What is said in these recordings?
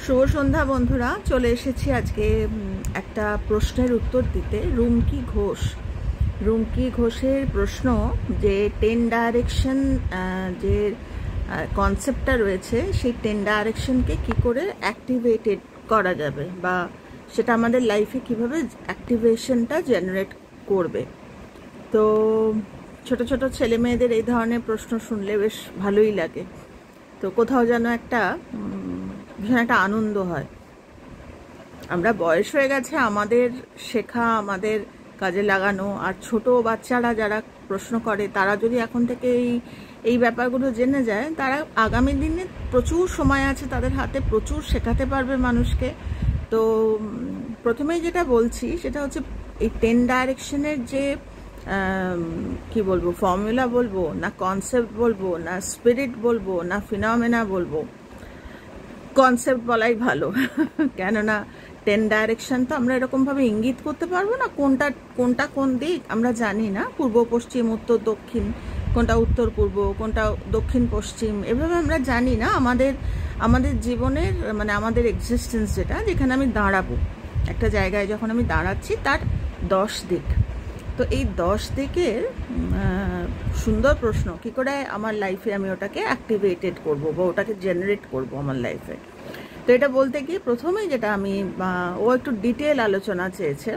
শুভ সন্ধ্যা বন্ধুরা, চলে এসেছি আজকে একটা প্রশ্নের উত্তর দিতে। রুমকি ঘোষের প্রশ্ন যে 10 ডাইরেকশন যে কনসেপ্টটা রয়েছে, সেই 10 ডাইরেকশনকে কি করে অ্যাক্টিভেটেড করা যাবে বা সেটা আমাদের লাইফে কিভাবে অ্যাক্টিভেশনটা জেনারেট করবে। তো ছোট ছোট ছেলে মেয়েদের এই ধরনের প্রশ্ন শুনলে বেশ ভালোই লাগে। তো কোথাও যেন একটা ভীষণ একটা আনন্দ হয়। আমরা বয়স হয়ে গেছে, আমাদের শেখা, আমাদের কাজে লাগানো, আর ছোট বাচ্চারা যারা প্রশ্ন করে তারা যদি এখন থেকে এই ব্যাপারগুলো জেনে যায়, তারা আগামী দিনে প্রচুর সময় আছে তাদের হাতে, প্রচুর শেখাতে পারবে মানুষকে। তো প্রথমেই যেটা বলছি সেটা হচ্ছে এই 10 ডাইরেকশনের যে কি বলবো, ফর্মুলা বলবো না কনসেপ্ট বলবো না স্পিরিট বলবো না ফিনোমেনা বলবো, কনসেপ্ট বলাই ভালো। কেননা 10 ডাইরেকশন তো আমরা এরকমভাবে ইঙ্গিত করতে পারবো না, কোনটা কোন দিক আমরা জানি না। পূর্ব পশ্চিম উত্তর দক্ষিণ, কোনটা উত্তর পূর্ব কোনটা দক্ষিণ পশ্চিম, এভাবে আমরা জানি না। আমাদের জীবনের মানে আমাদের এক্সিস্টেন্স যেখানে আমি দাঁড়াবো, একটা জায়গায় যখন আমি দাঁড়াচ্ছি তার 10 দিক। তো এই 10 দিকের সুন্দর প্রশ্ন, কি করে আমার লাইফে আমি ওটাকে অ্যাক্টিভেটেড করব বা ওটাকে জেনারেট করব আমার লাইফে। তো এটা বলতে গিয়ে প্রথমেই যেটা ও একটু ডিটেল আলোচনা চেয়েছে।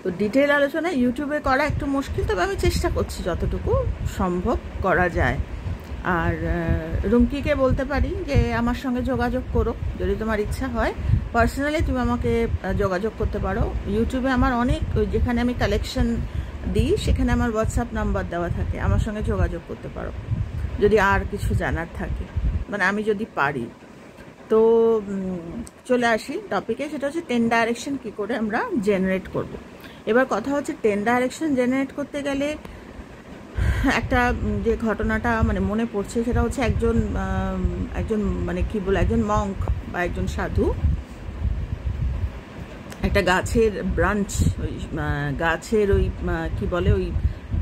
তো ডিটেল আলোচনা ইউটিউবে করা একটু মুশকিল, তবে আমি চেষ্টা করছি যতটুকু সম্ভব করা যায়। আর রুমকিকে বলতে পারি যে আমার সঙ্গে যোগাযোগ করো, যদি তোমার ইচ্ছা হয় পার্সোনালি তুমি আমাকে যোগাযোগ করতে পারো। ইউটিউবে আমার অনেক, যেখানে আমি কালেকশন দিই সেখানে আমার হোয়াটসঅ্যাপ নাম্বার দেওয়া থাকে, আমার সঙ্গে যোগাযোগ করতে পারো যদি আর কিছু জানার থাকে, মানে আমি যদি পারি। তো চলে আসি টপিকে, সেটা হচ্ছে 10 ডাইরেকশন কী করে আমরা জেনারেট করব। এবার কথা হচ্ছে 10 ডাইরেকশন জেনারেট করতে গেলে একটা যে ঘটনাটা মানে মনে পড়ছে সেটা হচ্ছে একজন মানে কি বলে, একজন মঙ্ক বা একজন সাধু একটা গাছের ব্রাঞ্চ, ওই গাছের ওই কি বলে ওই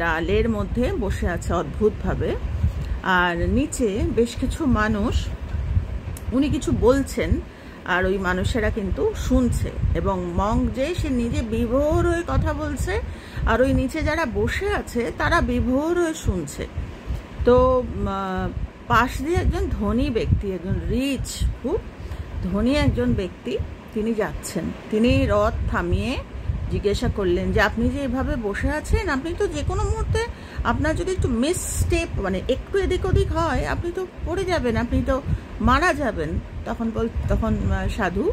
ডালের মধ্যে বসে আছে অদ্ভুতভাবে। আর নিচে বেশ কিছু মানুষ, উনি কিছু বলছেন আর ওই মানুষেরা কিন্তু শুনছে, এবং মঙ্ক সে নিজে বিভোর হয়ে কথা বলছে আর ওই নিচে যারা বসে আছে তারা বিভোর হয়ে শুনছে। তো পাশ দিয়ে একজন ধনী ব্যক্তি, একজন রিচ, খুব ধনী একজন ব্যক্তি, তিনি যাচ্ছেন। তিনি রথ থামিয়ে জিজ্ঞাসা করলেন যে আপনি যে এভাবে বসে আছেন, আপনি তো যে কোনো মুহূর্তে আপনার যদি একটু মিস স্টেপ, মানে একটু এদিক ওদিক হয়, আপনি তো পড়ে যাবেন, আপনি তো মারা যাবেন। তখন সাধু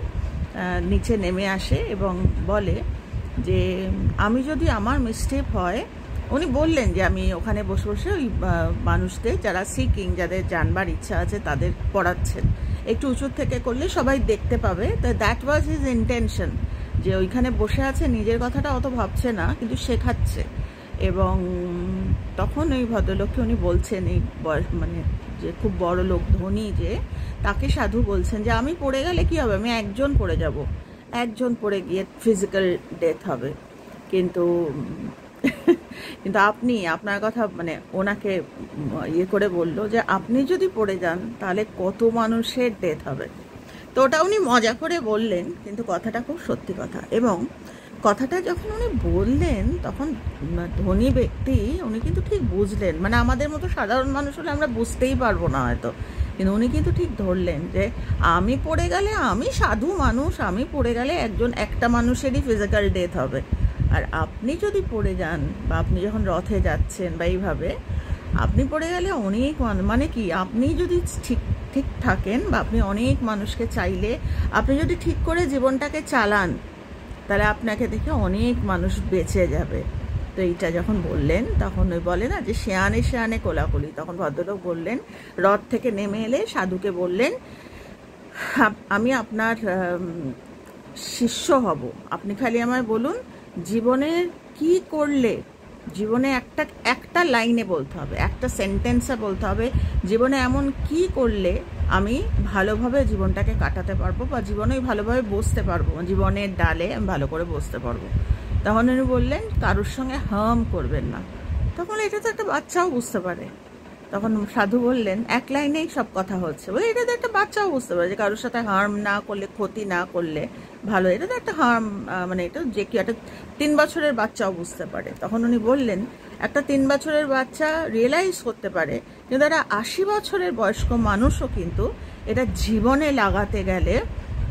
নিচে নেমে আসে এবং বলে যে আমি যদি আমার মিসটেপ হয়, উনি বললেন যে আমি ওখানে বসে বসে ওই মানুষদের যারা সিকিং, যাদের জানবার ইচ্ছা আছে তাদের পড়াচ্ছেন, একটু উঁচু থেকে করলে সবাই দেখতে পাবে। তো দ্যাট ওয়াজ হিজ ইন্টেনশন, যে ওইখানে বসে আছে, নিজের কথাটা অত ভাবছে না কিন্তু শেখাচ্ছে। এবং তখন ওই ভদ্রলোককে উনি বলছেন, এই মানে যে খুব বড় লোক, ধনী, যে তাকে সাধু বলছেন যে আমি পড়ে গেলে কি হবে, আমি একজন পড়ে যাব, একজন পড়ে গিয়ে ফিজিক্যাল ডেথ হবে, কিন্তু আপনি, আপনার কথা মানে ওনাকে ইয়ে করে বললো যে আপনি যদি পড়ে যান তাহলে কত মানুষের ডেথ হবে। তো ওটা উনি মজা করে বললেন, কিন্তু কথাটা খুব সত্যি কথা। এবং কথাটা যখন উনি বললেন তখন ধনী ব্যক্তি উনি কিন্তু ঠিক বুঝলেন, মানে আমাদের মতো সাধারণ মানুষ হলে আমরা বুঝতেই পারবো না হয়তো, কিন্তু উনি কিন্তু ঠিক ধরলেন যে আমি পড়ে গেলে, আমি সাধু মানুষ, আমি পড়ে গেলে একটা মানুষেরই ফিজিক্যাল ডেথ হবে। আর আপনি যদি পড়ে যান, বা আপনি যখন রথে যাচ্ছেন বা এইভাবে আপনি পড়ে গেলে অনেক মানে কি, আপনি যদি ঠিক থাকেন বা আপনি অনেক মানুষকে চাইলে, আপনি যদি ঠিক করে জীবনটাকে চালান, তাহলে আপনাকে দেখে অনেক মানুষ বেঁচে যাবে। তো এইটা যখন বললেন তখন ওই বলে না যে শেয়ানে শেয়ানে কোলাকুলি, তখন ভদ্রলোক বললেন, রথ থেকে নেমে এলে সাধুকে বললেন আমি আপনার শিষ্য হব, আপনি খালি আমায় বলুন জীবনে কি করলে, জীবনে একটা লাইনে বলতে হবে, একটা সেন্টেন্সে বলতে হবে, জীবনে এমন কি করলে আমি ভালোভাবে জীবনটাকে কাটাতে পারবো বা জীবনে ভালোভাবে বসতে পারবো, জীবনের ডালে আমি ভালো করে বসতে পারবো। তখন উনি বললেন কারোর সঙ্গে হার্ম করবেন না। তখন এটা তো একটা বাচ্চাও বুঝতে পারে, তখন সাধু বললেন, এক লাইনেই সব কথা হচ্ছে, বলে এটা তো একটা বাচ্চাও বুঝতে পারে যে কারোর সাথে হার্ম না করলে, ক্ষতি না করলে ভালো, এটা তো একটা হার্ম, মানে এটা যে কি একটা 3 বছরের বাচ্চাও বুঝতে পারে। তখন উনি বললেন, একটা 3 বছরের বাচ্চা রিয়েলাইজ করতে পারে, কিন্তু একটা 80 বছরের বয়স্ক মানুষও কিন্তু এটা জীবনে লাগাতে গেলে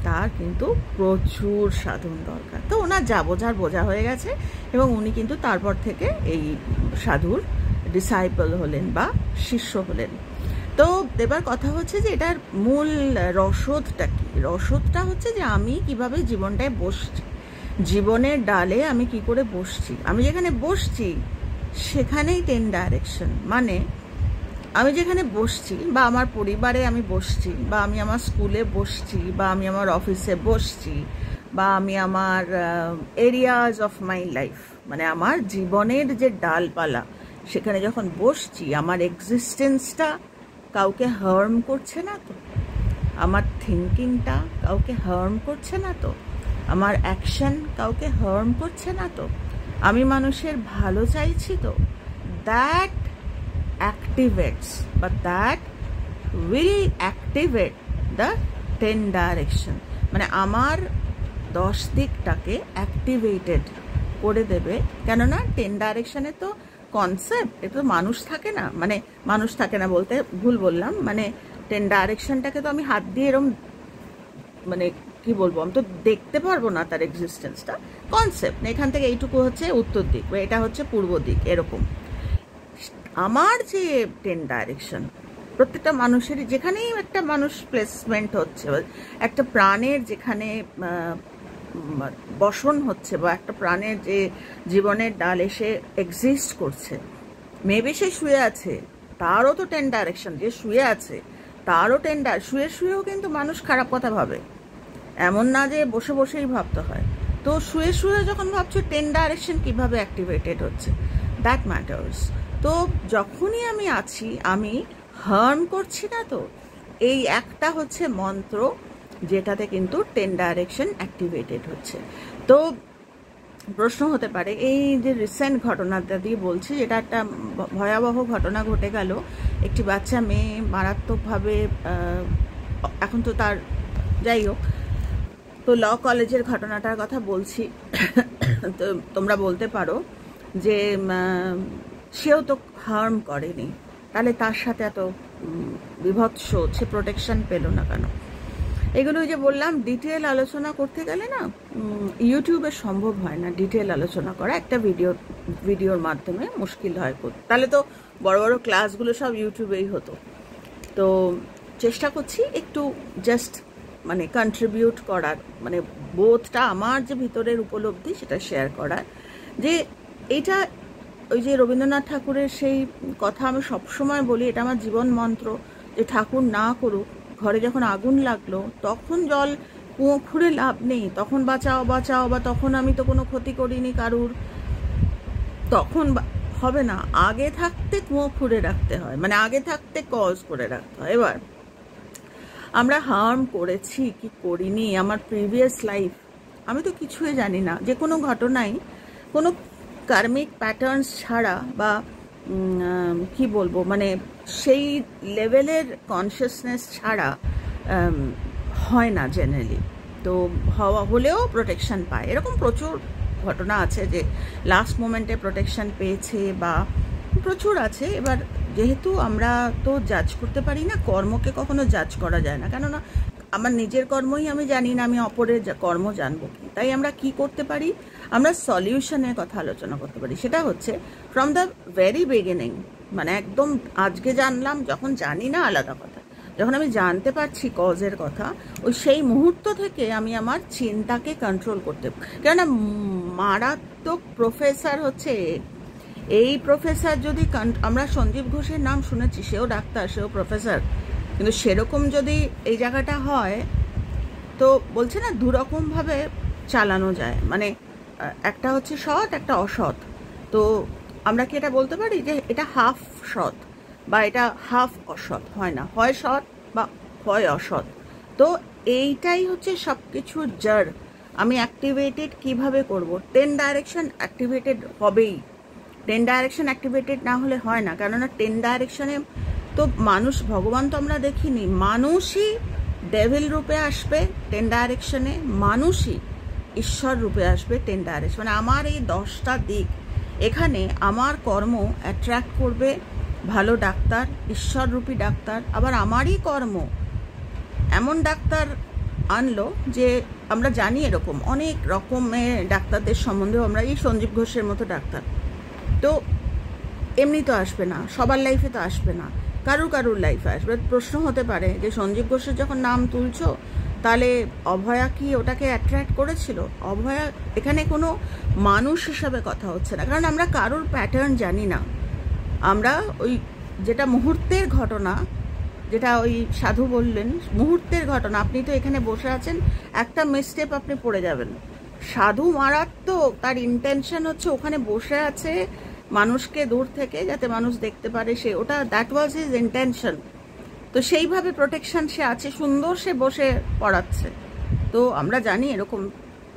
তার কিন্তু প্রচুর সাধন দরকার। তো ওনার যা বোঝার বোঝা হয়ে গেছে, এবং উনি কিন্তু তারপর থেকে এই সাধুর ডিসাইপল হলেন বা শিষ্য হলেন। তো এবার কথা হচ্ছে যে এটার মূল রসদটা কি? রসদটা হচ্ছে যে আমি কিভাবে জীবনটায় বসছি, জীবনের ডালে আমি কি করে বসছি। আমি যেখানে বসছি সেখানেই 10 ডাইরেকশন, মানে আমি যেখানে বসছি বা আমার পরিবারে আমি বসছি, বা আমি আমার স্কুলে বসছি, বা আমি আমার অফিসে বসছি, বা আমি আমার এরিয়াজ অফ মাই লাইফ, মানে আমার জীবনের যে ডালপালা, সেখানে যখন বসছি আমার এক্সিস্টেন্সটা কাউকে হার্ম করছে না তো? আমার থিঙ্কিংটা কাউকে হার্ম করছে না তো? আমার অ্যাকশন কাউকে হার্ম করছে না তো? আমি মানুষের ভালো চাইছি তো? That activates, but that will activate the 10 direction, মানে আমার 10 দিকটাকে অ্যাক্টিভেটেড করে দেবে। কেননা 10 ডাইরেকশনে তো কনসেপ্ট, এটা তো মানুষ থাকে না, মানে মানুষ থাকে না বলতে ভুল বললাম, মানে 10 ডাইরেকশনটাকে তো আমি হাত দিয়ে এরম, মানে কি বলবো, আমি তো দেখতে পারবো না তার এক্সিস্টেন্সটা, কনসেপ্ট। এখান থেকে এইটুকু হচ্ছে উত্তর দিক, বা এটা হচ্ছে পূর্ব দিক, এরকম। আমার যে 10 ডাইরেকশন, প্রত্যেকটা মানুষেরই, যেখানেই একটা মানুষ প্লেসমেন্ট হচ্ছে, একটা প্রাণের যেখানে বসন হচ্ছে, বা একটা প্রাণের যে জীবনের ডাল এসে এক্সিস্ট করছে, মেবি সে শুয়ে আছে, তারও তো 10 ডাইরেকশন। যে শুয়ে আছে তারও 10 শুয়ে শুয়েও কিন্তু মানুষ খারাপ কথা ভাবে, এমন না যে বসে বসেই ভাবতে হয়। তো শুয়ে শুয়ে যখন ভাবছো 10 ডাইরেকশন কিভাবে অ্যাক্টিভেটেড হচ্ছে, দ্যাট ম্যাটার্স। তো যখনই আমি আছি, আমি হার্ম করছি না তো? এই একটা হচ্ছে মন্ত্র, যেটাতে কিন্তু 10 ডাইরেকশন অ্যাক্টিভেটেড হচ্ছে। তো প্রশ্ন হতে পারে, এই যে রিসেন্ট ঘটনাটা দিয়ে বলছি, যেটা একটা ভয়াবহ ঘটনা ঘটে গেল, একটি বাচ্চা মেয়ে মারাত্মকভাবে, এখন তো তার, যাই হোক, তো ল কলেজের ঘটনাটার কথা বলছি। তো তোমরা বলতে পারো যে সেও তো হার্ম করেনি, তাহলে তার সাথে এত বিভৎস, সে প্রোটেকশন পেল না কেন? এগুলো যে বললাম, ডিটেল আলোচনা করতে গেলে না ইউটিউবে সম্ভব হয় না ডিটেল আলোচনা করা, একটা ভিডিওর মাধ্যমে মুশকিল হয় করতে। তাহলে তো বড় বড় ক্লাসগুলো সব ইউটিউবেই হতো। তো চেষ্টা করছি একটু জাস্ট মানে কন্ট্রিবিউট করার, মানে বোধটা, আমার যে ভিতরের উপলব্ধি সেটা শেয়ার করার। যে এটা ওই যে রবীন্দ্রনাথ ঠাকুরের সেই কথা আমি সবসময় বলি, এটা আমার জীবন মন্ত্র, যে ঠাকুর না করুক, ঘরে যখন আগুন লাগলো তখন জল কুয়ো খুঁড়ে লাভ নেই, তখন বাঁচাও বাঁচাও, বা তখন আমি তো কোনো ক্ষতি করিনি কারুর, তখন হবে না। আগে থাকতে কুয়ো খুঁড়ে রাখতে হয়, মানে আগে থাকতে কজ করে রাখতে হয়। এবার আমরা হার্ম করেছি কি করিনি, আমার প্রিভিয়াস লাইফ আমি তো কিছুই জানি না। যে কোনো ঘটনাই কোনো কার্মিক প্যাটার্নস ছাড়া, বা কি বলবো, মানে সেই লেভেলের কনসিয়াসনেস ছাড়া হয় না জেনারেলি। তো হলেও প্রোটেকশন পায়, এরকম প্রচুর ঘটনা আছে যে লাস্ট মোমেন্টে প্রোটেকশন পেয়েছে, বা প্রচুর আছে। এবার যেহেতু আমরা তো জাজ করতে পারি না, কর্মকে কখনো জাজ করা যায় না, কেননা আমার নিজের কর্মই আমি জানি না, আমি অপরের কর্ম জানবো কি? তাই আমরা কি করতে পারি, আমরা সলিউশনের কথা আলোচনা করতে পারি। সেটা হচ্ছে ফ্রম দ্য ভেরি বিগিনিং, মানে একদম আজকে জানলাম, যখন জানি না আলাদা কথা, যখন আমি জানতে পারছি কজের কথা, ওই সেই মুহূর্ত থেকে আমি আমার চিন্তাকে কন্ট্রোল করতে, কেননা মারাত্মক প্রফেসর হচ্ছে এই প্রফেসর। যদি আমরা সঞ্জীব ঘোষের নাম শুনেছি, সেও ডাক্তার, সেও প্রফেসর, কিন্তু সেরকম যদি এই জায়গাটা হয়, তো বলছে না দুরকমভাবে চালানো যায়, মানে একটা হচ্ছে সৎ, একটা অসৎ। তো আমরা কি এটা বলতে পারি যে এটা হাফ সৎ, বা এটা হাফ অসৎ? হয় না, হয় সৎ বা হয় অসৎ। তো এইটাই হচ্ছে সব কিছুর জড়। আমি অ্যাক্টিভেটেড কিভাবে করব? 10 ডাইরেকশন অ্যাক্টিভেটেড হবেই। 10 ডাইরেকশন অ্যাক্টিভেটেড না হলে হয় না, কেননা 10 ডাইরেকশনে তো মানুষ, ভগবান তো আমরা দেখিনি, মানুষই ডেভিল রূপে আসবে 10 ডাইরেকশনে, মানুষই ঈশ্বর রূপে আসবে 10 ডাইরেকশন। মানে আমার এই 10টা দিক, এখানে আমার কর্ম অ্যাট্রাক্ট করবে ভালো ডাক্তার, ঈশ্বররূপী ডাক্তার, আবার আমারই কর্ম এমন ডাক্তার আনলো যে আমরা জানি এরকম অনেক রকমের ডাক্তারদের সম্বন্ধেও আমরা, এই সঞ্জীব ঘোষের মতো ডাক্তার তো এমনি তো আসবে না, সবার লাইফে তো আসবে না, কারুর লাইফে আসবে। প্রশ্ন হতে পারে যে সঞ্জীব ঘোষের যখন নাম তুলছো তাহলে অভয়া কি ওটাকে অ্যাট্রাক্ট করেছিল? অভয়া এখানে কোনো মানুষ হিসাবে কথা হচ্ছে না, কারণ আমরা কারোর প্যাটার্ন জানি না। আমরা ওই যেটা মুহূর্তের ঘটনা, যেটা ওই সাধু বললেন মুহূর্তের ঘটনা, আপনি তো এখানে বসে আছেন, একটা মিসটেপ আপনি পড়ে যাবেন। সাধু মারাত্মক, তার ইন্টেনশন হচ্ছে ওখানে বসে আছে মানুষকে দূর থেকে যাতে মানুষ দেখতে পারে, সে ওটা দ্যাট ওয়াজ হিজ ইন্টেনশন। তো সেইভাবে প্রোটেকশন সে আছে, সুন্দর সে বসে পড়াচ্ছে। তো আমরা জানি এরকম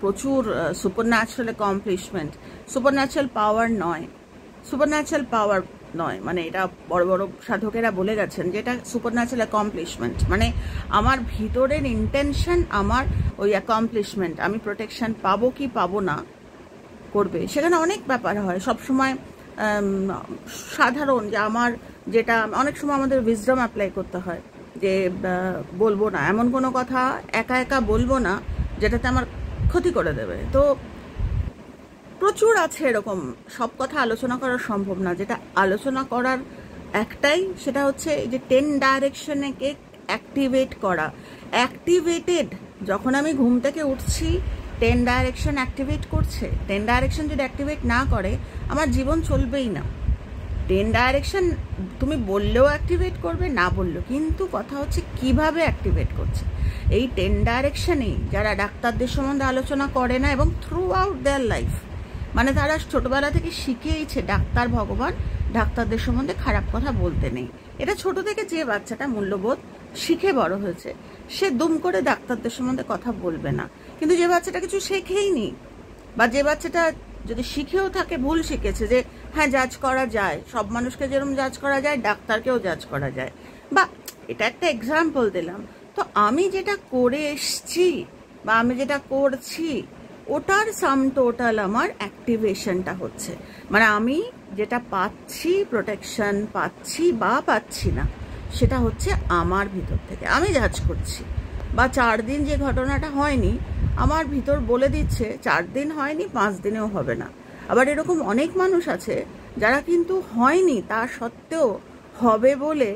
প্রচুর সুপারন্যাচারাল অ্যাকমপ্লিশমেন্ট, সুপারন্যাচারাল পাওয়ার নয়, সুপারন্যাচারাল পাওয়ার নয়, মানে এটা বড় বড় সাধকেরা বলে গেছেন যে এটা সুপারন্যাচারাল অ্যাকমপ্লিশমেন্ট, মানে আমার ভিতরের ইন্টেনশন, আমার ওই অ্যাকমপ্লিশমেন্ট, আমি প্রোটেকশন পাবো কি পাবো না করবে। সেখানে অনেক ব্যাপার হয়, সবসময় সাধারণ যে আমার যেটা অনেক সময় আমাদের উইজডম অ্যাপ্লাই করতে হয় যে বলবো না, এমন কোনো কথা একা একা বলবো না যেটাতে আমার ক্ষতি করে দেবে। তো প্রচুর আছে এরকম, সব কথা আলোচনা করা সম্ভব না। যেটা আলোচনা করার একটাই, সেটা হচ্ছে যে 10 ডাইরেকশনকে অ্যাক্টিভেট করা। অ্যাক্টিভেটেড, যখন আমি ঘুম থেকে উঠছি 10 ডাইরেকশন অ্যাক্টিভেট করছে। 10 ডাইরেকশন যদি অ্যাক্টিভেট না করে আমার জীবন চলবেই না। 10 ডাইরেকশন তুমি বললেও অ্যাক্টিভেট করবে, না বললেও, কিন্তু কথা হচ্ছে কিভাবে অ্যাক্টিভেট করছে। এই 10 ডাইরেকশনেই যারা ডাক্তারদের সম্বন্ধে আলোচনা করে না এবং থ্রু আউট দেয়ার লাইফ, মানে তারা ছোটবেলা থেকে শিখেইছে ডাক্তার ভগবান, ডাক্তারদের সম্বন্ধে খারাপ কথা বলতে নেই। এটা ছোট থেকে যে বাচ্চাটা মূল্যবোধ শিখে বড় হয়েছে, সে দুম করে ডাক্তারদের সম্বন্ধে কথা বলবে না। কিন্তু যে বাচ্চাটা কিছু শেখেইনি, বা যে বাচ্চাটা যদি শিখেও থাকে ভুল শিখেছে যে হ্যাঁ জাজ করা যায়, সব মানুষকে যেরকম জাজ করা যায় ডাক্তারকেও জাজ করা যায়, বা এটা একটা এক্সাম্পল দিলাম। তো আমি যেটা করে এসছি বা আমি যেটা করছি ওটার সাম টোটাল আমার অ্যাক্টিভেশনটা হচ্ছে, মানে আমি যেটা পাচ্ছি, প্রোটেকশন পাচ্ছি বা পাচ্ছি না, সেটা হচ্ছে আমার ভিতর থেকে আমি জাজ করছি। বা 4 দিন যে ঘটনাটা হয়নি, আমার ভিতর বলে দিচ্ছে 4 দিন হয়নি, 5 দিনেও হবে না। আবার এরকম অনেক মানুষ আছে যারা কিন্তু হয়নি, তা সত্ত্বেও হবে বলে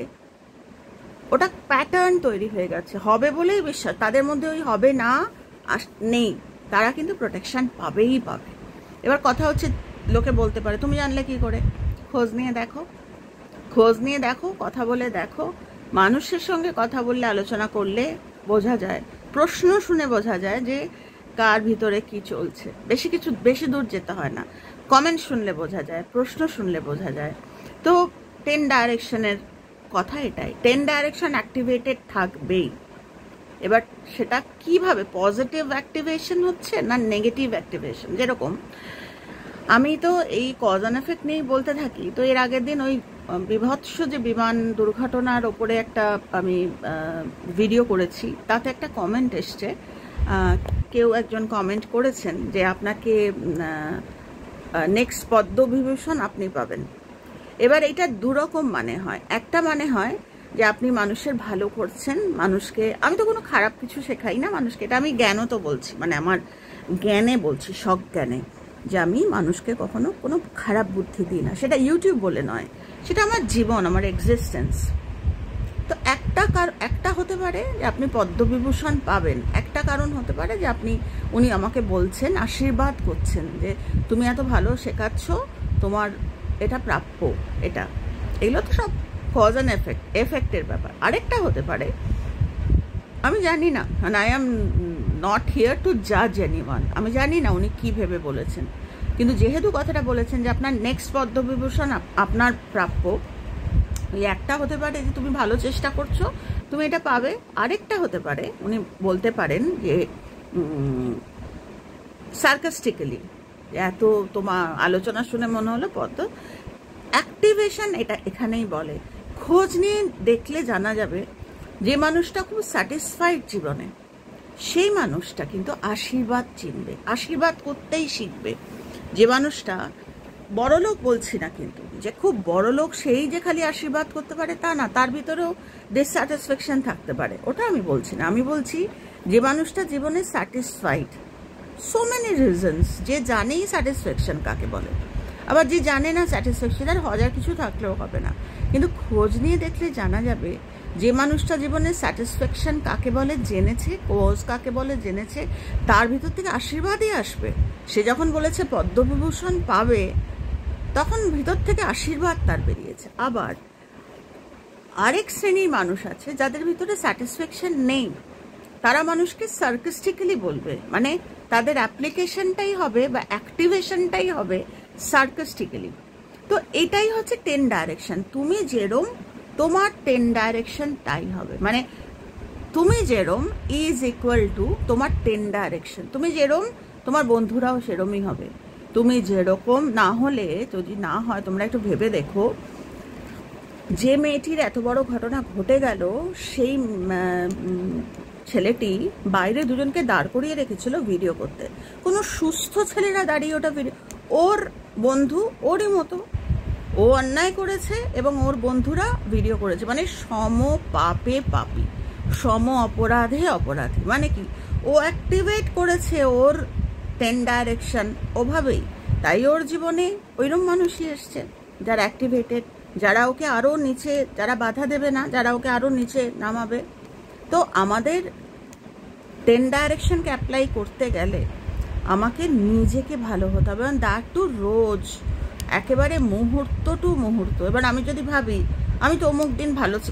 ওটা প্যাটার্ন তৈরি হয়ে গেছে, হবে বলেই বিশ্বাস, তাদের মধ্যে ওই হবে না নেই, তারা কিন্তু প্রোটেকশন পাবেই পাবে। এবার কথা হচ্ছে, লোকে বলতে পারে তুমি জানলে কি করে? খোঁজ নিয়ে দেখো, খোঁজ নিয়ে দেখো, কথা বলে দেখো। মানুষের সঙ্গে কথা বললে, আলোচনা করলে বোঝা যায়, প্রশ্ন শুনে বোঝা যায় যে কার ভিতরে কি চলছে। বেশি দূর যেতে হয় না, কমেন্ট শুনলে বোঝা যায়, প্রশ্ন শুনলে বোঝা যায়। তো 10 ডাইরেকশনের কথা এটাই, 10 ডাইরেকশন অ্যাক্টিভেটেড থাকবেই। এবার সেটা কিভাবে, পজিটিভ অ্যাক্টিভেশন হচ্ছে না নেগেটিভ অ্যাক্টিভেশন? যেরকম আমি তো এই কজ অ্যান্ড এফেক্ট নিয়েই বলতে থাকি। তো এর আগের দিন ওই বিভৎস যে বিমান দুর্ঘটনার ওপরে একটা আমি ভিডিও করেছি, তাতে একটা কমেন্ট এসছে, কেউ একজন কমেন্ট করেছেন যে আপনাকে নেক্সট পদ্মবিভূষণ আপনি পাবেন। এবার এটা দুরকম মানে হয়, একটা মানে হয় যে আপনি মানুষের ভালো করছেন, মানুষকে, আমি তো কোনো খারাপ কিছু শেখাই না মানুষকে, এটা আমি জ্ঞানও তো বলছি, মানে আমার জ্ঞানে বলছি, সজ্ঞানে, যে আমি মানুষকে কখনো কোনো খারাপ বুদ্ধি দিই না। সেটা ইউটিউব বলে নয়, সেটা আমার জীবন, আমার এক্সিস্টেন্স। তো একটা হতে পারে যে আপনি পদ্মবিভূষণ পাবেন, একটা কারণ হতে পারে যে উনি আমাকে বলছেন, আশীর্বাদ করছেন যে তুমি এত ভালো শেখাচ্ছ, তোমার এটা প্রাপ্য। এগুলো তো সব কজ অ্যান্ড এফেক্টের ব্যাপার। আরেকটা হতে পারে, আমি জানি না, I am not here two জাজ এনিওয়ান, আমি জানি না উনি কি ভেবে বলেছেন, কিন্তু যেহেতু কথাটা বলেছেন যে আপনার নেক্সট পদ্মবিভূষণ আপনার প্রাপ্য, ওই একটা হতে পারে যে তুমি ভালো চেষ্টা করছো, তুমি এটা পাবে। আরেকটা হতে পারে উনি বলতে পারেন যে সার্কাস্টিক্যালি, এত তোমার আলোচনা শুনে মনে হলো পদ্ম অ্যাক্টিভেশন, এটা এখানেই বলে খোঁজ নিয়ে দেখলে জানা যাবে যে মানুষটা খুব স্যাটিসফাইড জীবনে, সেই মানুষটা কিন্তু আশীর্বাদ চিনবে, আশীর্বাদ করতেই শিখবে। যে মানুষটা বড়লোক বলছি না, কিন্তু যে খুব বড়লোক সেই যে খালি আশীর্বাদ করতে পারে তা না, তার ভিতরেও ডিসস্যাটিসফ্যাকশন থাকতে পারে, ওটা আমি বলছি না। আমি বলছি যে মানুষটা জীবনে স্যাটিসফাইড, সো মেনি রিজনস, যে জানেই স্যাটিসফ্যাকশন কাকে বলে, আবার যে জানে না স্যাটিসফ্যাকশন আর হাজার কিছু থাকলেও হবে না, কিন্তু খোঁজ নিয়ে দেখলে জানা যাবে যে মানুষটা জীবনে স্যাটিসফ্যাকশন কাকে বলে জেনেছে, কোজ কাকে বলে জেনেছে, তার ভিতর থেকে আশীর্বাদই আসবে। সে যখন বলেছে পদ্মবিভূষণ পাবে, তখন ভিতর থেকে আশীর্বাদ তার বেরিয়েছে। আবার আরেক শ্রেণীর মানুষ আছে যাদের ভিতরে স্যাটিসফ্যাকশন নেই, তারা মানুষকে সার্কাস্টিক্যালি বলবে, মানে তাদের অ্যাপ্লিকেশনটাই হবে বা অ্যাক্টিভেশনটাই হবে সার্কাস্টিক্যালি। তো এটাই হচ্ছে 10 ডাইরেকশন। তুমি যেরম তোমার 10 ডাইরেকশন তাই হবে, মানে তুমি যেরম ইজ ইকুয়াল টু তোমার 10 ডাইরেকশন। তুমি যেরম তোমার বন্ধুরাও সেরমই হবে। তুমি যেরকম না হলে, যদি না হয় তোমরা একটু ভেবে দেখো, যে মেয়েটির এত বড় ঘটনা ঘটে গেল, সেই ছেলেটি বাইরে দুজনকে দাঁড় করিয়ে রেখেছিল ভিডিও করতে। কোনো সুস্থ ছেলেরা দাঁড়িয়ে ওটা ভিডিও, ওর বন্ধু ওরই মতো, ও অন্যায় করেছে এবং ওর বন্ধুরা ভিডিও করেছে, মানে সম পাপে পাপী, সম অপরাধে অপরাধী। মানে কি, ও অ্যাক্টিভেট করেছে ওর 10 ডাইরেকশন ওভাবেই, তাই ওর জীবনে ওইরকম মানুষই এসছে যারা অ্যাক্টিভেটেড, যারা ওকে আরও নিচে, যারা বাধা দেবে না, যারা ওকে আরও নিচে নামাবে। তো আমাদের 10 ডাইরেকশনকে অ্যাপ্লাই করতে গেলে আমাকে নিজেকে ভালো হতে হবে, এবং দ্যাট টু রোজ, একেবারে মুহূর্ত টু মুহূর্ত। এবার আমি যদি ভাবি আমি তো অমুক দিন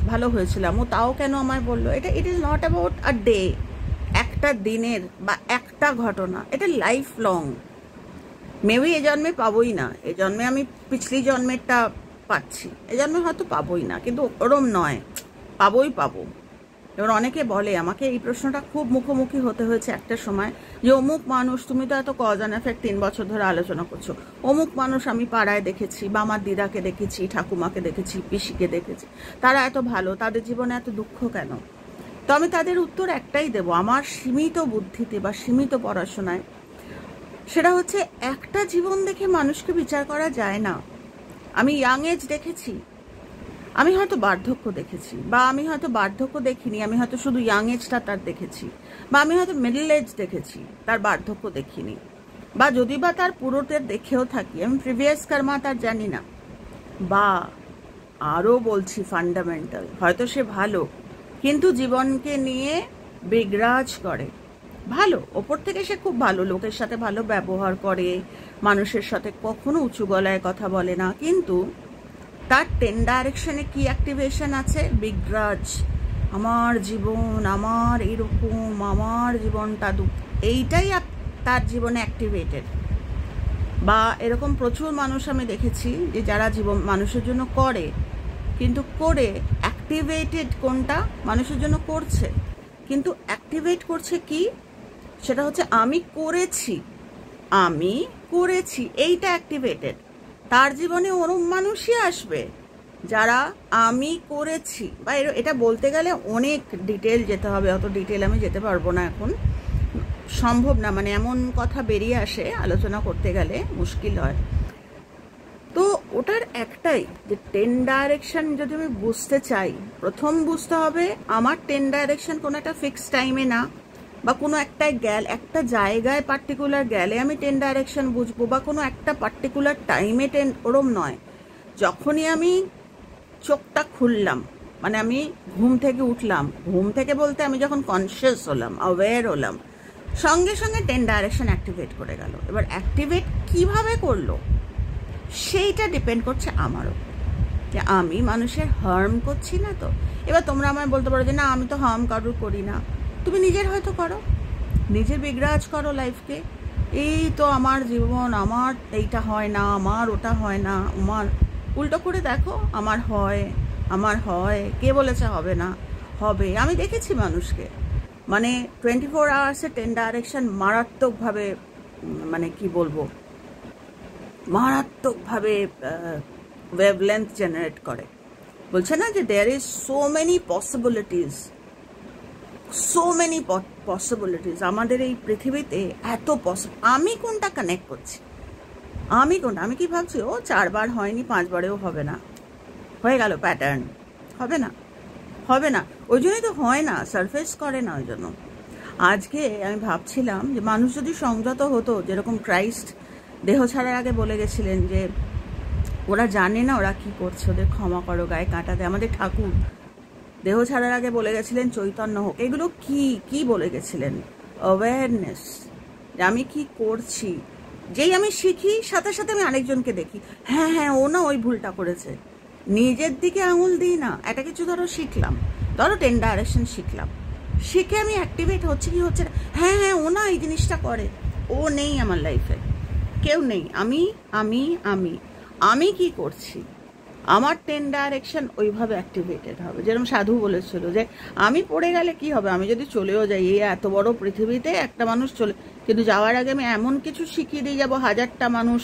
ভালো হয়েছিলাম, ও তাও কেন আমায় বললো, এটা it is not about a day, একটা দিনের বা একটা ঘটনা, এটা লাইফ লং। মেবি এ জন্মে পাবোই না, এ জন্মে আমি পিছলি জন্মেরটা পাচ্ছি, এ জন্মে হয়তো পাবোই না, কিন্তু ওরম নয়, পাবো। এবার অনেকে বলে, আমাকে এই প্রশ্নটা খুব মুখোমুখি হতে হয়েছে একটা সময়, যে অমুক মানুষ, তুমি তো এত কজ অ্যান্ড এফেক্ট 3 বছর ধরে আলোচনা করছো, অমুক মানুষ আমি পাড়ায় দেখেছি, বা আমার দিদাকে দেখেছি, ঠাকুমাকে দেখেছি, পিসিকে দেখেছি, তারা এত ভালো, তাদের জীবনে এত দুঃখ কেন? তো আমি তাদের উত্তর একটাই দেব, আমার সীমিত বুদ্ধিতে বা সীমিত পড়াশোনায়, সেটা হচ্ছে একটা জীবন দেখে মানুষকে বিচার করা যায় না। আমি ইয়াং এজ দেখেছি, আমি হয়তো বার্ধক্য দেখেছি, বা আমি হয়তো বার্ধক্য দেখিনি, আমি হয়তো শুধু ইয়াং এজটা তার দেখেছি, বা আমি হয়তো মিডল এজ দেখেছি, তার বার্ধক্য দেখিনি, বা যদি বা তার পুরোটা দেখেও থাকি, আমি প্রিভিয়াস কর্মা তার জানি না, বা আরও বলছি ফান্ডামেন্টাল, হয়তো সে ভালো কিন্তু জীবনকে নিয়ে বিগ্রাজ করে, ভালো ওপর থেকে সে খুব ভালো, লোকের সাথে ভালো ব্যবহার করে, মানুষের সাথে কখনো উঁচু গলায় কথা বলে না, কিন্তু তার 10 ডাইরেকশনে কি অ্যাক্টিভেশন আছে? বিগ্রাজ, আমার জীবন, আমার এরকম, আমার জীবনটা এইটাই তার জীবনে অ্যাক্টিভেটেড। বা এরকম প্রচুর মানুষ আমি দেখেছি যে যারা জীবন মানুষের জন্য করে, কিন্তু করে অ্যাক্টিভেটেড কোনটা? মানুষের জন্য করছে, কিন্তু অ্যাক্টিভেট করছে কি? সেটা হচ্ছে আমি করেছি, এইটা অ্যাক্টিভেটেড। তার জীবনে ওরম মানুষই আসবে যারা আমি করেছি, বা এটা বলতে গেলে অনেক ডিটেল যেতে হবে, অত ডিটেল আমি যেতে পারবো না, এখন সম্ভব না, মানে এমন কথা বেরিয়ে আসে আলোচনা করতে গেলে মুশকিল হয়। তো ওটার একটাই, যে 10 ডাইরেকশন যদি আমি বুঝতে চাই, প্রথম বুঝতে হবে আমার 10 ডাইরেকশন কোনো একটা ফিক্সড টাইমে না, বা কোনো একটা জায়গায় পার্টিকুলার গেলে আমি 10 ডাইরেকশন বুঝবো, বা কোনো একটা পার্টিকুলার টাইমে 10, ওরম নয়। যখনই আমি চোখটা খুললাম, মানে আমি ঘুম থেকে উঠলাম, ঘুম থেকে বলতে আমি যখন কনসিয়াস হলাম, অ্যাওয়্যার হলাম, সঙ্গে সঙ্গে 10 ডাইরেকশন অ্যাক্টিভেট করে গেল। এবার অ্যাক্টিভেট কিভাবে করলো সেইটা ডিপেন্ড করছে আমার উপর, যে আমি মানুষের হার্ম করছি না। তো এবার তোমরা আমায় বলতে পারো যে না, আমি তো হার্ম কারোর করি না, তুমি নিজের হয়তো করো, নিজের বিগ্রাজ করো লাইফকে, এই তো আমার জীবন, আমার এইটা হয় না, আমার ওটা হয় না, আমার উল্টো করে দেখো, আমার হয়, কে বলেছে হবে না? হবে। আমি দেখেছি মানুষকে, মানে 24 আওয়ার্সে 10 ডাইরেকশন মারাত্মকভাবে, মানে কি বলবো, মারাত্মকভাবে ওয়েভলেন্থ জেনারেট করে। বলছে না যে there is so many possibilities আমাদের এই পৃথিবীতে, এত আমি কোনটা কানেক্ট করছি, আমি কি ভাবছি ও 4 বার হয়নি 5 বারেও হবে না, হয়ে গেল প্যাটার্ন, হবে না, ওই জন্যই তো হয় না, সারফেস করে না ওই জন্য। আজকে আমি ভাবছিলাম যে মানুষ যদি সংযত হতো, যেরকম ক্রাইস্ট দেহ ছাড়ার আগে বলে গেছিলেন যে ওরা জানে না ওরা কি করছে, ওদের ক্ষমা করো, গায়ে কাঁটা দেয়। আমাদের ঠাকুর দেহ ছাড়ার আগে বলে গেছিলেন চৈতন্য হোক। এগুলো কি বলে গেছিলেন? অ্যাওয়ারনেস, যে আমি কি করছি। যেই আমি শিখি, সাথে সাথে আমি আরেকজনকে দেখি, হ্যাঁ ও না ওই ভুলটা করেছে, নিজের দিকে আঙুল দিই না। একটা কিছু ধরো শিখলাম, ধরো 10 ডাইরেকশন শিখলাম, শিখে আমি অ্যাক্টিভেট হচ্ছে কি হচ্ছে না, হ্যাঁ ও না এই জিনিসটা করে, ও নেই আমার লাইফে, কেউ নেই, আমি কি করছি, আমার 10 ডাইরেকশন ওইভাবে অ্যাক্টিভেটেড হবে। যেরকম সাধু বলেছিল যে আমি পড়ে গেলে কি হবে, আমি যদি চলেও যাই, এই এত বড় পৃথিবীতে একটা মানুষ চলে, কিন্তু যাওয়ার আগে আমি এমন কিছু শিখিয়ে দিয়ে যাবো, 1000টা মানুষ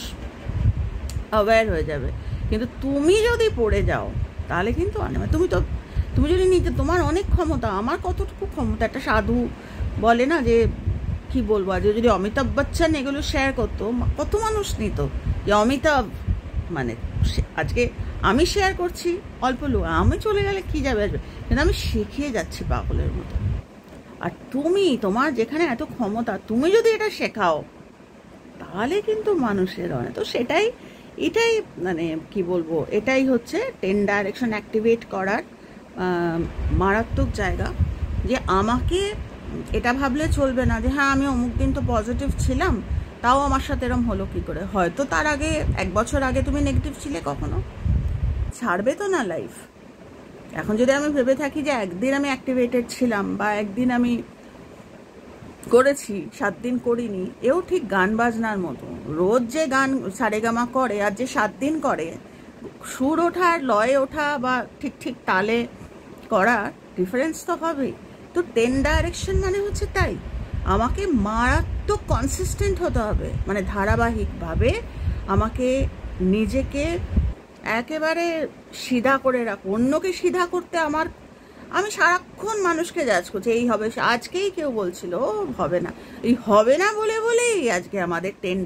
অ্যাওয়্যার হয়ে যাবে। কিন্তু তুমি যদি পড়ে যাও তাহলে কিন্তু তুমি যদি নিজে, তোমার অনেক ক্ষমতা, আমার কতটুকু ক্ষমতা। একটা সাধু বলে না যে কি বলবো, আজকে যদি অমিতাভ বচ্চন এগুলো শেয়ার করতো, কত মানুষ নিত, যে অমিতাভ মানে আজকে আমি শেয়ার করছি অল্প লোক, আমি চলে গেলে কি যাবে আসবে, কিন্তু আমি শিখিয়ে যাচ্ছি পাগলের মতো। আর তোমার যেখানে এত ক্ষমতা, তুমি যদি এটা শেখাও তাহলে কিন্তু মানুষের হয়। তো এটাই মানে কি বলবো, এটাই হচ্ছে 10 ডাইরেকশন অ্যাক্টিভেট করার মারাত্মক জায়গা। যে আমাকে এটা ভাবলে চলবে না যে হ্যাঁ আমি অমুক দিন তো পজিটিভ ছিলাম, তাও আমার সাথে এরম হলো কি করে। হয়তো তার আগে 1 বছর আগে তুমি নেগেটিভ ছিলে, কখনো ছাড়বে তো না লাইফ। এখন যদি আমি ভেবে থাকি যে একদিন আমি অ্যাক্টিভেটেড ছিলাম, বা একদিন আমি করেছি 7 দিন করিনি, এও ঠিক গান বাজনার মতো। রোজ যে গান সারেগামা করে আর যে 7 দিন করে, সুর ওঠা, লয়ে ওঠা বা ঠিক তালে করা, ডিফারেন্স তো হবেই। তো 10 ডাইরেকশন মানে হচ্ছে তাই, আমাকে মারাত্মক কনসিস্টেন্ট হতে হবে, মানে ধারাবাহিকভাবে আমাকে নিজেকে একেবারে সিধা করে রাখবো। অন্যকে সিধা করতে আমি সারাক্ষণ মানুষকে জাজ করছি, এই হবে। আজকেই কেউ বলছিল হবে না, এই হবে না বলেই আজকে আমাদের 10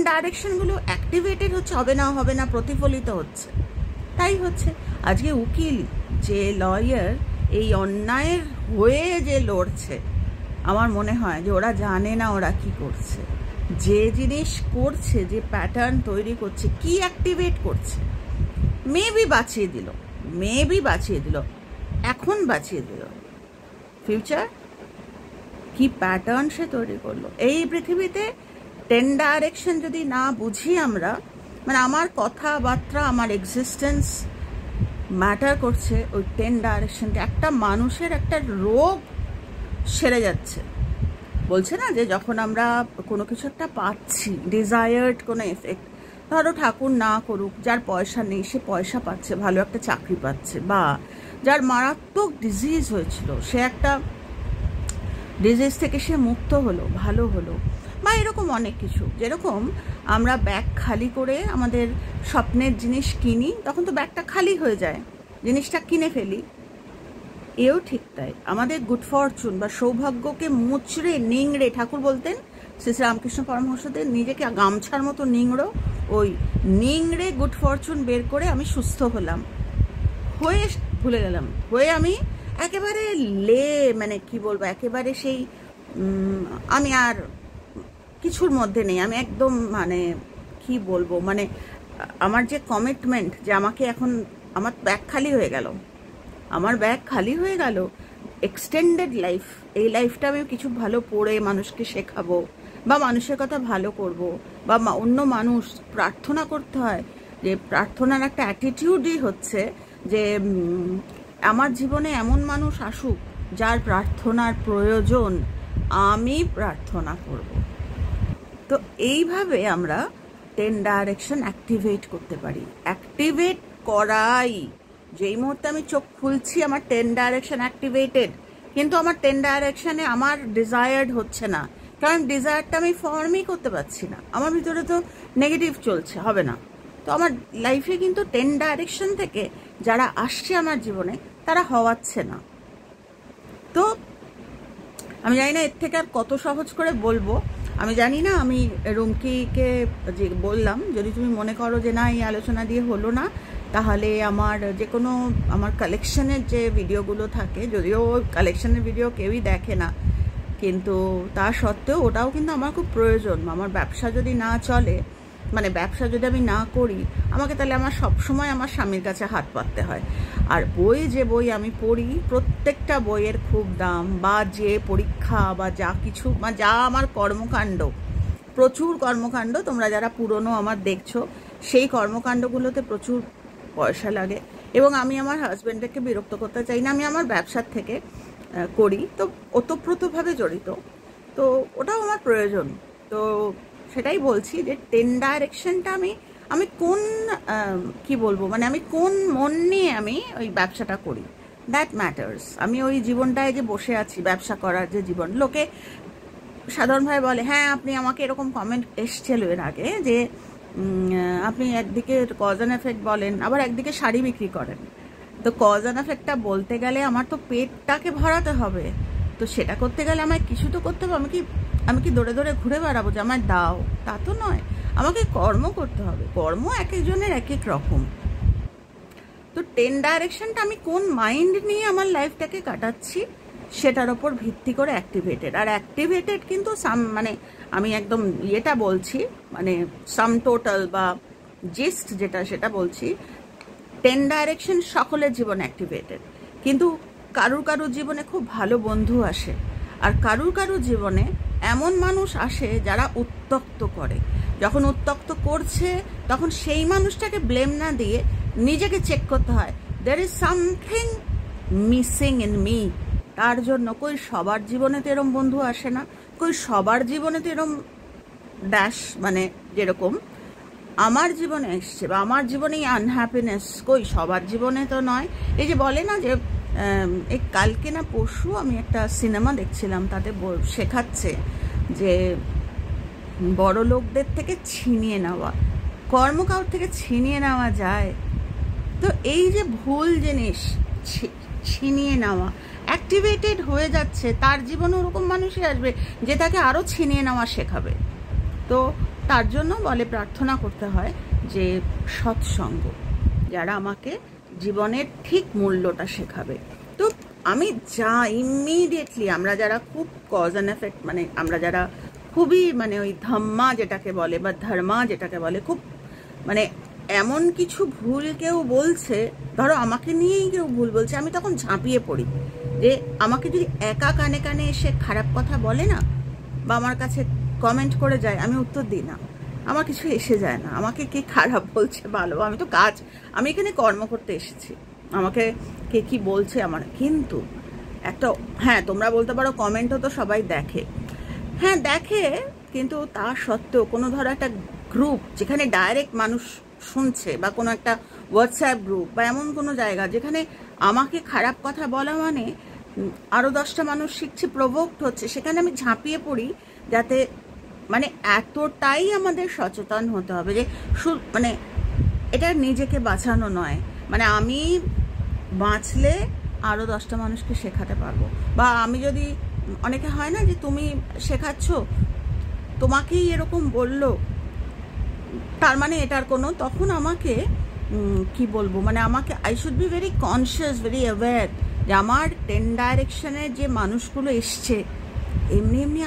ডাইরেকশনগুলো অ্যাক্টিভেটেড হচ্ছে, হবে না প্রতিফলিত হচ্ছে। তাই হচ্ছে আজকে উকিল যে লয়ার এই অন্যায়ের হয়ে যে লড়ছে, আমার মনে হয় যে ওরা জানে না ওরা কি করছে, যে জিনিস করছে, যে প্যাটার্ন তৈরি করছে, কি অ্যাক্টিভেট করছে। মেবি বাঁচিয়ে দিল, এখন বাঁচিয়ে দিল, ফিউচার কি প্যাটার্ন সে তৈরি করলো। এই পৃথিবীতে 10 ডাইরেকশন যদি না বুঝি আমরা, মানে আমার কথাবার্তা, আমার এক্সিস্টেন্স ম্যাটার করছে ওই 10 ডাইরেকশনটা। একটা মানুষের একটা রোগ সেরে যাচ্ছে। বলছে না যে যখন আমরা কোনো কিছু একটা পাচ্ছি, ডিজায়ার্ড কোনো এফেক্ট, ধরো ঠাকুর না করুক, যার পয়সা নেই সে পয়সা পাচ্ছে, ভালো একটা চাকরি পাচ্ছে, বা যার মারাত্মক ডিজিজ হয়েছিল সে একটা ডিজিজ থেকে সে মুক্ত হলো, ভালো হলো, বা এরকম অনেক কিছু। যেরকম আমরা ব্যাগ খালি করে আমাদের স্বপ্নের জিনিস কিনি, তখন তো ব্যাগটা খালি হয়ে যায়, জিনিসটা কিনে ফেলি। এও ঠিক তাই, আমাদের গুড ফরচুন বা সৌভাগ্যকে মুচড়ে নিংড়ে, ঠাকুর বলতেন শ্রী রামকৃষ্ণ পরমহংসদের, নিজেকে গামছার মতো নিংড়ো, ওই নিংড়ে গুড ফরচুন বের করে আমি সুস্থ হলাম, হয়ে ভুলে গেলাম, হয়ে আমি একেবারে মানে কি বলবো, একেবারে সেই আমি আর কিছুর মধ্যে নেই, আমি একদম মানে কি বলবো, মানে আমার যে কমিটমেন্ট, যে আমাকে এখন আমার ব্যাগ খালি হয়ে গেল, এক্সটেন্ডেড লাইফ, এই লাইফটা আমি কিছু ভালো পড়ে মানুষকে শেখাবো, বা মানুষের কথা ভালো করব, বা অন্য মানুষ প্রার্থনা করতে হয়, যে প্রার্থনার একটা অ্যাটিটিউডই হচ্ছে যে আমার জীবনে এমন মানুষ আসুক যার প্রার্থনার প্রয়োজন, আমি প্রার্থনা করব। তো এইভাবে আমরা 10 ডাইরেকশন অ্যাক্টিভেট করতে পারি। অ্যাক্টিভেট করাই, যেই মুহূর্তে আমি চোখ খুলছি আমার 10 ডাইরেকশন অ্যাক্টিভেটেড, কিন্তু আমার 10 ডাইরেকশনে আমার ডিজায়ার্ড হচ্ছে না, কারণ ডিজায়ারটা আমি ফর্মই করতে পারছি না, আমার ভিতরে তো নেগেটিভ চলছে, হবে না। তো আমার লাইফে কিন্তু 10 ডাইরেকশন থেকে যারা আসছে আমার জীবনে তারা হওয়াচ্ছে না। তো আমি জানি না এর থেকে আর কত সহজ করে বলবো, আমি জানি না। আমি রুমকিকে যে বললাম, যদি তুমি মনে করো যে না এই আলোচনা দিয়ে হলো না, তাহলে আমার যে কোনো আমার কালেকশনের যে ভিডিওগুলো থাকে, যদিও কালেকশনের ভিডিও কেউই দেখে না, কিন্তু তা সত্ত্বেও ওটাও কিন্তু আমার খুব প্রয়োজন। আমার ব্যবসা যদি না চলে, মানে ব্যবসা যদি আমি না করি, আমাকে তাহলে আমার সবসময় আমার স্বামীর কাছে হাত পাততে হয়। আর যে বই আমি পড়ি, প্রত্যেকটা বইয়ের খুব দাম, বা যে পরীক্ষা বা যা কিছু, বা যা আমার কর্মকাণ্ড, প্রচুর কর্মকাণ্ড, তোমরা যারা পুরনো আমার দেখছো, সেই কর্মকাণ্ডগুলোতে প্রচুর পয়সা লাগে। এবং আমি আমার হাজব্যান্ডকে বিরক্ত করতে চাই না, আমি আমার ব্যবসার থেকে করি, তো ওতপ্রোতভাবে জড়িত, তো ওটাও আমার প্রয়োজন। তো সেটাই বলছি যে 10 ডাইরেকশনটা আমি কোন কি বলবো, মানে আমি কোন মন নিয়ে আমি ওই ব্যবসাটা করি, দ্যাট ম্যাটার্স। আমি ওই জীবনটায় যে বসে আছি, ব্যবসা করার যে জীবন, লোকে সাধারণভাবে বলে, হ্যাঁ আপনি আমাকে এরকম কমেন্ট এসছিল এর আগে যে আপনি একদিকে কজ অ্যান্ড এফেক্ট বলেন, আবার একদিকে শাড়ি বিক্রি করেন। তো কজ অ্যান্ড এফেক্টটা বলতে গেলে আমার তো পেটটাকে ভরাতে হবে, তো সেটা করতে গেলে আমায় কিছু তো করতে হবে। আমি কি দৌড়ে দৌড়ে ঘুরে বেড়াবো যে আমায় দাও, তা তো নয়। আমাকে কর্ম করতে হবে, কর্ম এক একজনের এক এক রকম। তো 10 ডাইরেকশনটা আমি কোন মাইন্ড নিয়ে আমার লাইফটাকে কাটাচ্ছি সেটার ওপর ভিত্তি করে অ্যাক্টিভেটেড। আর অ্যাক্টিভেটেড কিন্তু মানে আমি একদম ইয়েটা বলছি, মানে সাম টোটাল বা জিস্ট যেটা সেটা বলছি, 10 ডাইরেকশন সকলের জীবন অ্যাক্টিভেটেড। কিন্তু কারুর জীবনে খুব ভালো বন্ধু আসে, আর কারুর জীবনে এমন মানুষ আসে যারা উত্ত্যক্ত করে। যখন উত্ত্যক্ত করছে তখন সেই মানুষটাকে ব্লেম না দিয়ে নিজেকে চেক করতে হয়, there is something missing in me. তার জন্য কই সবার জীবনে তো এরম বন্ধু আসে না, কই সবার জীবনে তো এরম ড্যাশ, মানে যেরকম আমার জীবনে এসছে, বা আমার জীবনেই আনহ্যাপিনেস কই সবার জীবনে তো নয়। এই যে বলে না যে এই কালকে না পরশু আমি একটা সিনেমা দেখছিলাম, তাতে শেখাচ্ছে যে বড় লোকদের থেকে ছিনিয়ে নেওয়া, কর্ম কাউর থেকে ছিনিয়ে নেওয়া যায়। তো এই যে ভুল জিনিস ছিনিয়ে নেওয়া, অ্যাক্টিভেটেড হয়ে যাচ্ছে, তার জীবনে ওরকম মানুষই আসবে যে তাকে আরও ছিনিয়ে নেওয়া শেখাবে। তো তার জন্য বলে প্রার্থনা করতে হয় যে সৎসঙ্গ, যারা আমাকে জীবনের ঠিক মূল্যটা শেখাবে। তো আমি যা ইমিডিয়েটলি, আমরা যারা খুব কজ অ্যান্ড এফেক্ট, মানে আমরা যারা খুবই মানে ওই ধম্মা যেটাকে বলে বা ধর্মা যেটাকে বলে, খুব মানে এমন কিছু ভুল কেউ বলছে, ধরো আমাকে নিয়েই কেউ ভুল বলছে, আমি তখন ঝাঁপিয়ে পড়ি। যে আমাকে যদি একা কানে কানে এসে খারাপ কথা বলে না, বা আমার কাছে কমেন্ট করে যায়, আমি উত্তর দিই না, আমার কিছু এসে যায় না। আমাকে কে খারাপ বলছে ভালো, আমি তো আমি এখানে কর্ম করতে এসেছি, আমাকে কে কি বলছে আমার। কিন্তু একটা, হ্যাঁ তোমরা বলতে পারো কমেন্টও তো সবাই দেখে, হ্যাঁ দেখে, কিন্তু তা সত্ত্বেও কোনো ধরো একটা গ্রুপ যেখানে ডাইরেক্ট মানুষ শুনছে, বা কোনো একটা হোয়াটসঅ্যাপ গ্রুপ বা এমন কোনো জায়গা যেখানে আমাকে খারাপ কথা বলা মানে আরও 10টা মানুষ শিখছে, প্রভোক্ট হচ্ছে, সেখানে আমি ঝাঁপিয়ে পড়ি। যাতে মানে এতটাই আমাদের সচেতন হতে হবে যে মানে এটা নিজেকে বাঁচানো নয়, মানে আমি বাঁচলে আরও 10টা মানুষকে শেখাতে পারবো। বা আমি যদি, অনেকে হয় না যে তুমি শেখাচ্ছ, তোমাকেই এরকম বললো, তার মানে এটার কোনো, তখন আমাকে কি বলবো, মানে আমাকে I should be very conscious, very aware যে আমার 10 ডাইরেকশনের যে মানুষগুলো এসছে এমনি এমনি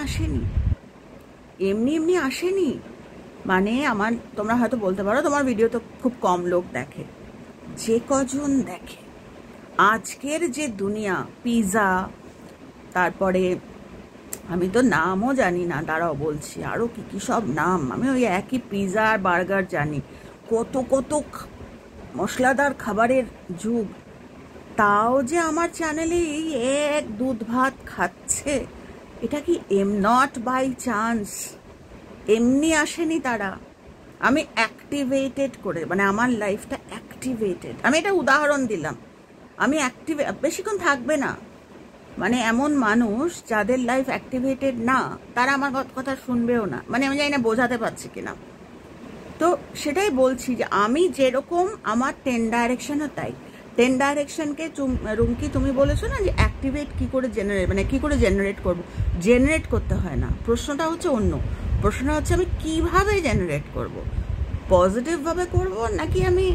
আসেনি। মানে আমার, তোমরা হয়তো বলতে পারো তোমার ভিডিও তো খুব কম লোক দেখে, যে কজন দেখে, আজকের যে দুনিয়া, পিৎজা, তারপরে আমি তো নামও জানি না, দাঁড়াও বলছি আরও কি কি সব নাম, আমি ওই একই পিৎজা আর বার্গার জানি, কত কত মশলাদার খাবারের যুগ, তাও যে আমার চ্যানেলে এই এক দুধ ভাত খাচ্ছে, এটা কি নট বাই চান্স, এমনি আসেনি তারা। আমি অ্যাক্টিভেটেড করে, মানে আমার লাইফটা অ্যাক্টিভেটেড, আমি এটা উদাহরণ দিলাম। আমি বেশিক্ষণ থাকবে না, মানে এমন মানুষ যাদের লাইফ অ্যাক্টিভেটেড না, তারা আমার কথা শুনবেও না, মানে আমি জানি না বোঝাতে পারছি কিনা। তো তো সেটাই বলছি যে আমি যেরকম আমার 10 ডাইরেকশনও তাই। 10 ডাইরেকশনকে রুমকি তুমি বলেছো না যে অ্যাক্টিভেট কি করে জেনারেট, মানে কি করে জেনারেট করব। জেনারেট করতে হয় না, প্রশ্নটা হচ্ছে অন্য। প্রশ্নটা হচ্ছে আমি কিভাবে জেনারেট করব, পজিটিভভাবে করব নাকি আমি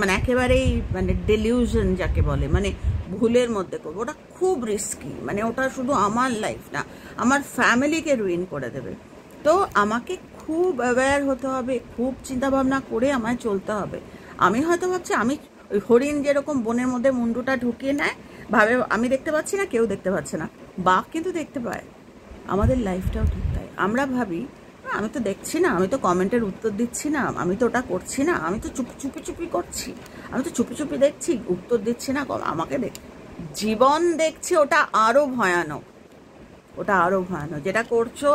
মানে একেবারেই মানে ডেলিউশন যাকে বলে, মানে ভুলের মধ্যে করবো। ওটা খুব রিস্কি, মানে ওটা শুধু আমার লাইফ না, আমার ফ্যামিলিকে রুইন করে দেবে। তো আমাকে খুব অ্যাওয়্যার হতে হবে, খুব চিন্তাভাবনা করে আমায় চলতে হবে। আমি হয়তো ভাবছি আমি ওই হরিণ যেরকম বনের মধ্যে মুন্ডুটা ঢুকিয়ে নেয়, ভাবে আমি দেখতে পাচ্ছি না, কেউ দেখতে পাচ্ছে না, বাঘ কিন্তু দেখতে পায়। আমাদের লাইফটাও ঠিক তাই। আমরা ভাবি আমি তো দেখছি না, আমি তো কমেন্টের উত্তর দিচ্ছি না, আমি তো ওটা করছি না, আমি তো চুপি চুপি করছি, আমি তো চুপি চুপি দেখছি, উত্তর দিচ্ছি না, আমাকে দেখ। জীবন দেখছি, ওটা আরও ভয়ানক, ওটা আরও ভয়ানক। যেটা করছো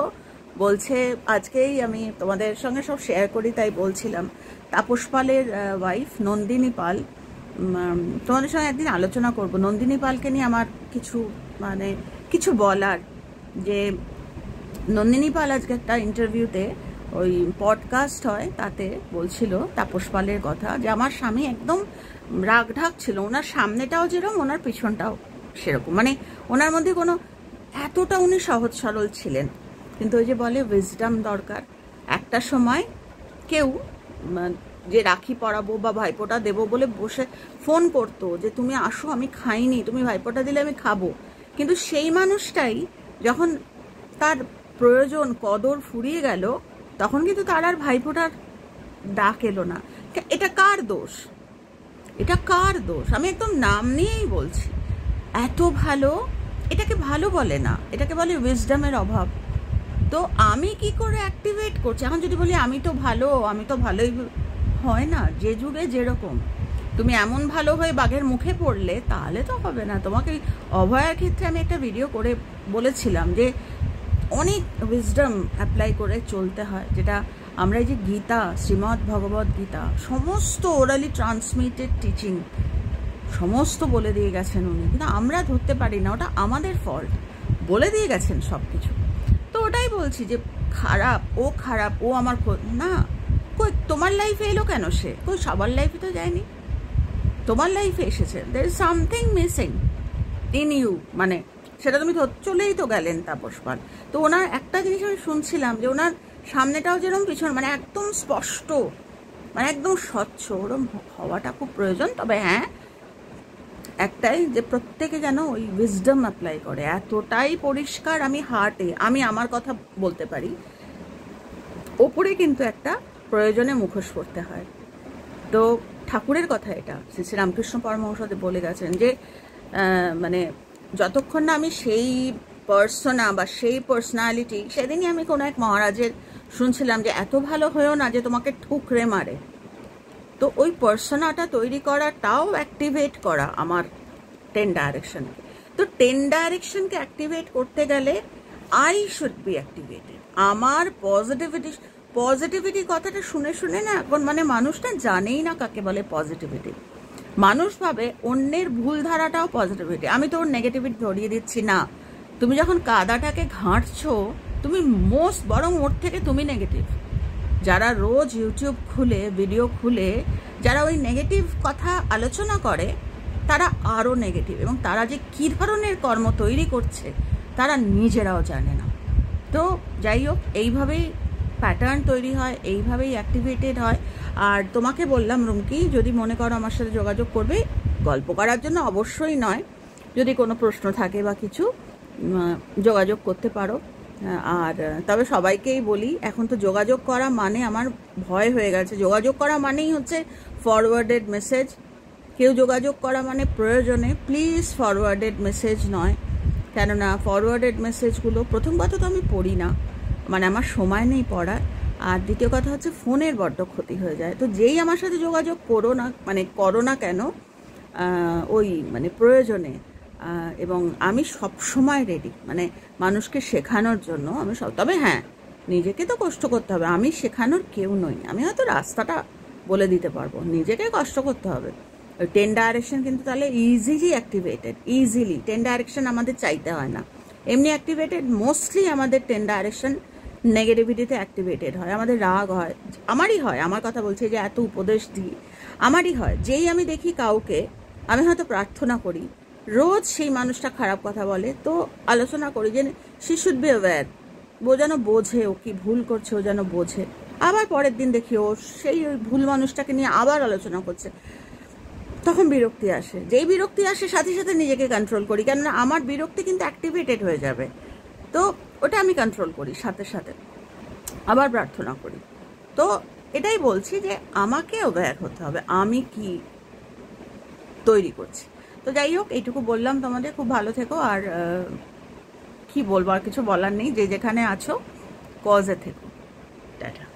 বলছে, আজকেই আমি তোমাদের সঙ্গে সব শেয়ার করি তাই বলছিলাম, তাপস পালের ওয়াইফ নন্দিনী পাল, তোমাদের সঙ্গে একদিন আলোচনা করব নন্দিনী পালকে নিয়ে। আমার কিছু মানে কিছু বলার, যে নন্দিনী পাল আজকে একটা ইন্টারভিউতে, ওই পডকাস্ট হয় তাতে বলছিল তাপস পালের কথা, যে আমার স্বামী একদম রাগ ঢাক ছিল, ওনার সামনেটাও যেরকম ওনার পিছনটাও সেরকম, মানে ওনার মধ্যে কোনো, এতটা উনি সহজ সরল ছিলেন। কিন্তু ওই যে বলে উইজডম দরকার। একটা সময় কেউ যে রাখি পরাবো বা ভাইপোটা দেবো বলে বসে ফোন করতো যে তুমি আসো, আমি খাইনি, তুমি ভাইপোটা দিলে আমি খাবো, কিন্তু সেই মানুষটাই যখন তার প্রয়োজন কদর ফুরিয়ে গেল, তখন কিন্তু তার আর ভাইফোঁটার ডাক এলো না। এটা কার দোষ? এটা কার দোষ? আমি একদম নাম নিয়েই বলছি। এত ভালো, এটাকে ভালো বলে না, এটাকে বলে উইজডমের অভাব। তো আমি কি করে অ্যাক্টিভেট করছি? এখন যদি বলি আমি তো ভালো, আমি তো ভালোই, হয় না। যে যুগে যেরকম, তুমি এমন ভালো হয়ে বাঘের মুখে পড়লে তাহলে তো হবে না। তোমাকে অভয়ার ক্ষেত্রে আমি একটা ভিডিও করে বলেছিলাম যে অনেক উইজডম অ্যাপ্লাই করে চলতে হয়, যেটা আমরা এই যে গীতা, শ্রীমদ্ ভগবত গীতা, সমস্ত ওরালি ট্রান্সমিটেড টিচিং সমস্ত বলে দিয়ে গেছেন উনি, কিন্তু আমরা ধরতে পারি না, ওটা আমাদের ফল্ট। বলে দিয়ে গেছেন সব কিছু। তো ওটাই বলছি যে খারাপ, ও খারাপ, ও আমার না, কই তোমার লাইফে এলো কেন সে? কই সবার লাইফে তো যায়নি, তোমার লাইফে এসেছে। There is something missing in you, মানে সেটা তুমি চলেই তো গেলেন তাপস পাল। তো ওনার একটা জিনিস আমি শুনছিলাম যে ওনার সামনেটাও যেরকম পিছন, মানে একদম স্পষ্ট, মানে একদম স্বচ্ছ, ওরকম হওয়াটা খুব প্রয়োজন। তবে হ্যাঁ, একটাই যে প্রত্যেকে যেন ওই উইজডম অ্যাপ্লাই করে, এতটাই পরিষ্কার আমি হার্টে, আমি আমার কথা বলতে পারি, ওপরে কিন্তু একটা প্রয়োজনে মুখোশ করতে হয়। তো ঠাকুরের কথা এটা, শ্রী শ্রী রামকৃষ্ণ পরমহংসদেব বলে গেছেন যে মানে যতক্ষণ না আমি সেই পার্সোনা বা সেই পার্সোনালিটি, সেদিনই আমি কোনো এক মহারাজের শুনছিলাম যে এত ভালো হয়েও না যে তোমাকে ঠুকরে মারে। তো ওই পার্সোনাটা তৈরি করাটাও অ্যাক্টিভেট করা আমার 10 ডাইরেকশনকে। তো 10 ডাইরেকশনকে অ্যাক্টিভেট করতে গেলে আই শুড বি অ্যাক্টিভেটেড। আমার পজিটিভিটি কথাটা শুনে শুনে না এখন মানে মানুষটা জানেই না কাকে বলে পজিটিভিটি। মানুষ ভাবে অন্যের ভুল ধারাটাও পজিটিভিটি, আমি তো ওর নেগেটিভিটি ধরিয়ে দিচ্ছি না। তুমি যখন কাদাটাকে ঘাঁটছো, তুমি মোস্ট বরং ওর থেকে তুমি নেগেটিভ। যারা রোজ ইউটিউব খুলে ভিডিও খুলে যারা ওই নেগেটিভ কথা আলোচনা করে, তারা আরও নেগেটিভ, এবং তারা যে কী ধরনের কর্ম তৈরি করছে তারা নিজেরাও জানে না। তো যাই হোক, এইভাবেই প্যাটার্ন তৈরি হয়, এইভাবেই অ্যাক্টিভেটেড হয়। আর তোমাকে বললাম রুমকি, যদি মনে করো আমার সাথে যোগাযোগ করবে, গল্প করার জন্য অবশ্যই নয়, যদি কোনো প্রশ্ন থাকে বা কিছু, যোগাযোগ করতে পারো। আর তবে সবাইকেই বলি, এখন তো যোগাযোগ করা মানে আমার ভয় হয়ে গেছে। যোগাযোগ করা মানেই হচ্ছে ফরওয়ার্ডেড মেসেজ। কেউ যোগাযোগ করা মানে প্রয়োজনে, প্লিজ ফরওয়ার্ডেড মেসেজ নয়। কেননা ফরওয়ার্ডেড মেসেজগুলো প্রথম কথা তো আমি পড়ি না, মানে আমার সময় নেই পড়ার, আর দ্বিতীয় কথা হচ্ছে ফোনের বড্ড ক্ষতি হয়ে যায়। তো যেই আমার সাথে যোগাযোগ করো না, মানে করো না কেন, ওই মানে প্রয়োজনে, এবং আমি সব সময় রেডি, মানে মানুষকে শেখানোর জন্য আমি সব। তবে হ্যাঁ, নিজেকে তো কষ্ট করতে হবে, আমি শেখানোর কেউ নই, আমি হয়তো রাস্তাটা বলে দিতে পারবো, নিজেকে কষ্ট করতে হবে। 10 ডাইরেকশন কিন্তু তাহলে ইজিলি অ্যাক্টিভেটেড, ইজিলি 10 ডাইরেকশন আমাদের চাইতে হয় না, এমনি অ্যাক্টিভেটেড। মোস্টলি আমাদের 10 ডাইরেকশন নেগেটিভিটিতে অ্যাক্টিভেটেড হয়, আমাদের রাগ হয়, আমারই হয়, আমার কথা বলছে যে এত উপদেশ দিই, আমারই হয়। যেই আমি দেখি কাউকে, আমি হয়তো প্রার্থনা করি, রোজ সেই মানুষটা খারাপ কথা বলে, তো আলোচনা করি যে শি শুড বি অ্যাওয়্যার, ও যেন বোঝে ও কি ভুল করছে, ও যেন বোঝে। আবার পরের দিন দেখি ও সেই ওই ভুল মানুষটাকে নিয়ে আবার আলোচনা করছে, তখন বিরক্তি আসে। যেই বিরক্তি আসে সাথে সাথে নিজেকে কন্ট্রোল করি, কেননা আমার বিরক্তি কিন্তু অ্যাক্টিভেটেড হয়ে যাবে, তো ওটা আমি কন্ট্রোল করি, সাথে সাথে আবার প্রার্থনা করি। তো এটাই বলছি যে আমাকে অ্যাওয়্যার হতে হবে আমি কি তৈরি করছি। তো যাই হোক, এইটুকু বললাম তোমাদের। খুব ভালো থেকো। আর কি বলবো, আর কিছু বলার নেই। যে যেখানে আছো কজে থেকো। টাটা।